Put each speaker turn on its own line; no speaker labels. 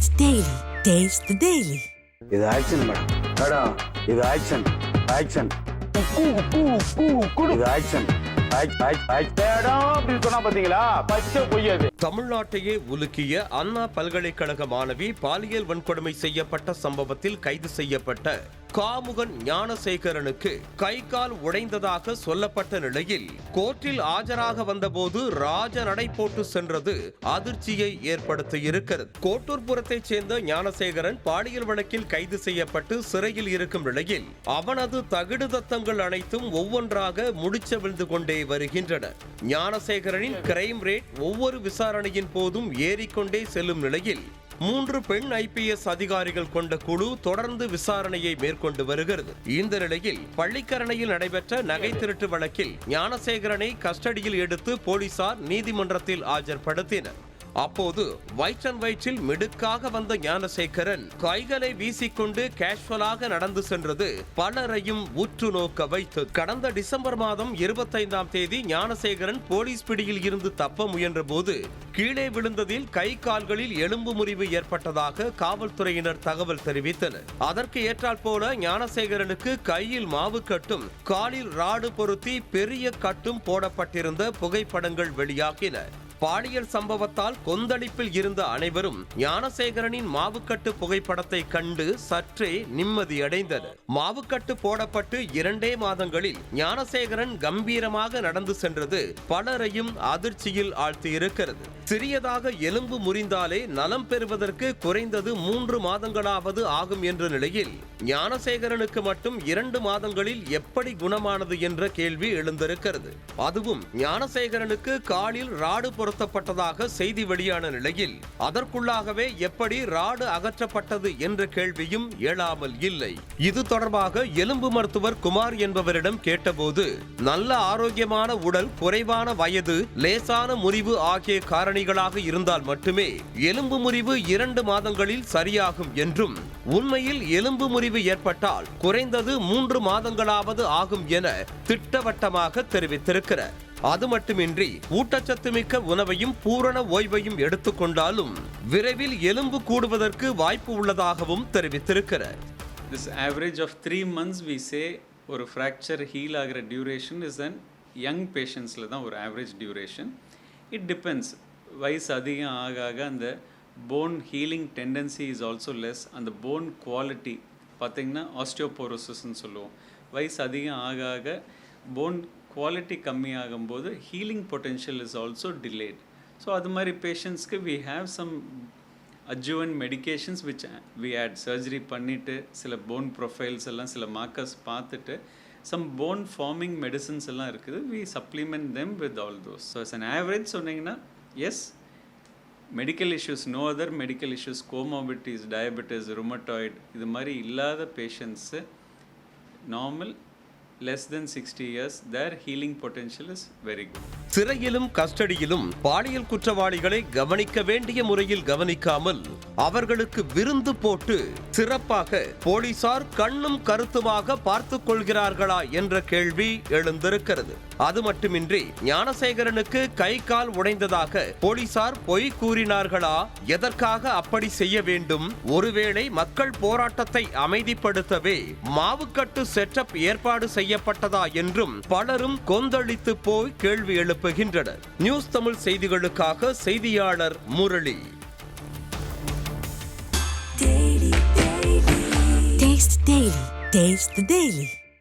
Taste the Daily. Taste the Daily.
இது action madam இது action இது ஆக்ஷன்
தமிழ்நாட்டையே உலுக்கிய அண்ணா பல்கலைக்கழக மாணவி பாலியல் வன்கொடுமை செய்யப்பட்ட சம்பவத்தில் கைது செய்யப்பட்ட காமுகன் ஞானசேகரனுக்கு கை கால் உடைந்ததாக சொல்லப்பட்ட நிலையில் கோர்ட்டில் ஆஜராக வந்தபோது ராஜ நடை போட்டு சென்றது அதிர்ச்சியை ஏற்படுத்தியிருக்கிறது. கோட்டூர்புரத்தைச் சேர்ந்த ஞானசேகரன் பாலியல் வழக்கில் கைது செய்யப்பட்டு சிறையில் இருக்கும் நிலையில் அவனது தகிடு தத்தங்கள் அனைத்தும் ஒவ்வொன்றாக முடிச்சவிழ்ந்து கொண்டே வருகின்றன. ஞானசேகரனின் கிரைம் ரேட் ஒவ்வொரு விசாரணையின் போதும் ஏறிக்கொண்டே செல்லும் நிலையில் 3 பெண் IPS அதிகாரிகள் கொண்ட குழு தொடர்ந்து விசாரணையை மேற்கொண்டு வருகிறது. இந்த நிலையில் பள்ளிக்கரணையில் நடைபெற்ற நகை திருட்டு வழக்கில் ஞானசேகரனை கஸ்டடியில் எடுத்து போலீசார் நீதிமன்றத்தில் ஆஜர்படுத்தினர். அப்போது ஒயிட் அண்ட் ஒயிட்டில் மிடுக்காக வந்த ஞானசேகரன் கைகளை வீசிக்கொண்டு கேஷுவலாக நடந்து சென்றது பலரையும் உற்று நோக்க வைத்தது. கடந்த டிசம்பர் மாதம் 25ஆம் தேதி ஞானசேகரன் போலீஸ் பிடியில் இருந்து தப்ப முயன்ற போது கீழே விழுந்ததில் கை கால்களில் எலும்பு முறிவு ஏற்பட்டதாக காவல்துறையினர் தகவல் தெரிவித்தனர். அதற்கு ஏற்றால் போல ஞானசேகரனுக்கு கையில் மாவு கட்டும் காலில் ராடு பொருத்தி பெரிய கட்டும் போடப்பட்டிருந்த புகைப்படங்கள் வெளியாகின. பாலியல் சம்பவத்தால் கொந்தளிப்பில் இருந்த அனைவரும் ஞானசேகரனின் மாவுக்கட்டு புகைப்படத்தை கண்டு சற்றே நிம்மதியடைந்தனர். மாவுக்கட்டு போடப்பட்டு 2 மாதங்களில் ஞானசேகரன் கம்பீரமாக நடந்து சென்றது பலரையும் அதிர்ச்சியில் ஆழ்த்தியிருக்கிறது. சிறியதாக எலும்பு முறிந்தாலே நலம் பெறுவதற்கு குறைந்தது 3 மாதங்களாவது ஆகும் என்ற நிலையில் ஞானசேகரனுக்கு மட்டும் 2 மாதங்களில் எப்படி குணமானது என்ற கேள்வி எழுந்திருக்கிறது. அதுவும் ஞானசேகரனுக்கு காலில் ராடு பொருத்தப்பட்டதாக செய்தி வெளியான நிலையில் அதற்குள்ளாகவே எப்படி ராடு அகற்றப்பட்டது என்ற கேள்வியும் எழாமல் இல்லை. இது தொடர்பாக எலும்பு மருத்துவர் குமார் என்பவரிடம் கேட்டபோது நல்ல ஆரோக்கியமான உடல், குறைவான வயது, லேசான முறிவு ஆகிய காரணிகளாக இருந்தால் மட்டுமே எலும்பு முறிவு 2 மாதங்களில் சரியாகும் என்றும் உண்மையில் எலும்பு முறிவு ஏற்பட்டால் குறைந்தது 3 மாதங்களாவது ஆகும் என திட்டவட்டமாக தெரிவித்திருக்கிறார். அது மட்டுமின்றி ஊட்டச்சத்து மிக்க உணவையும் பூரண ஓய்வையும் எடுத்துக்கொண்டாலும் விரைவில் எலும்பு கூடுவதற்கு வாய்ப்பு உள்ளதாகவும் தெரிவித்திருக்கிறார்.
This average of 3 months we say ஒரு fracture heal ஆகிற duration is an young patientsல தான் ஒரு average duration. It depends. வயசு அதிகம் ஆக ஆக அந்த bone healing tendency is also less. அந்த bone quality பார்த்தீங்கன்னா ஆஸ்டியோபோரோசிஸ்ன்னு சொல்லுவோம். வயசு அதிகம் ஆக ஆக bone குவாலிட்டி கம்மியாகும்போது healing potential is also delayed. So அது மாதிரி பேஷண்ட்ஸ்க்கு we have some adjuvant medications which we add surgery பண்ணிவிட்டு சில போன் ப்ரொஃபைல்ஸ் எல்லாம் சில மார்க்கர்ஸ் பார்த்துட்டு சம் போன் ஃபார்மிங் மெடிசன்ஸ் எல்லாம் இருக்குது. We supplement them with all those. So as an average சொன்னீங்கன்னா yes, medical issues, no other medical issues, comorbidities, diabetes, rheumatoid இது மாதிரி இல்லாத patients normal less than 60 years, their healing potential is very good.
சிறையிலும் கஸ்டடியிலும் பாலியல் குற்றவாளிகளை கவனிக்க வேண்டிய முறையில் கவனிக்காமல் அவர்களுக்கு விருந்து போட்டு சிறப்பாக போலீசார் கண்ணும் கருத்துமாக பார்த்துக் கொள்கிறார்களா என்ற கேள்வி எழுந்திருக்கிறது. அது மட்டுமின்றி ஞானசேகரனுக்கு கை கால் உடைந்ததாக போலீசார் பொய் கூறினார்களா? எதற்காக அப்படி செய்ய வேண்டும்? ஒருவேளை மக்கள் போராட்டத்தை அமைதிப்படுத்தவே மாவுக்கட்டு செட்டப் ஏற்பாடு செய்யப்பட்டதா என்றும் பலரும் கொந்தளித்து போய் கேள்வி எழுப்புகின்றனர். நியூஸ் தமிழ் செய்திகளுக்காக செய்தியாளர் முரளி.
Taste the Daily.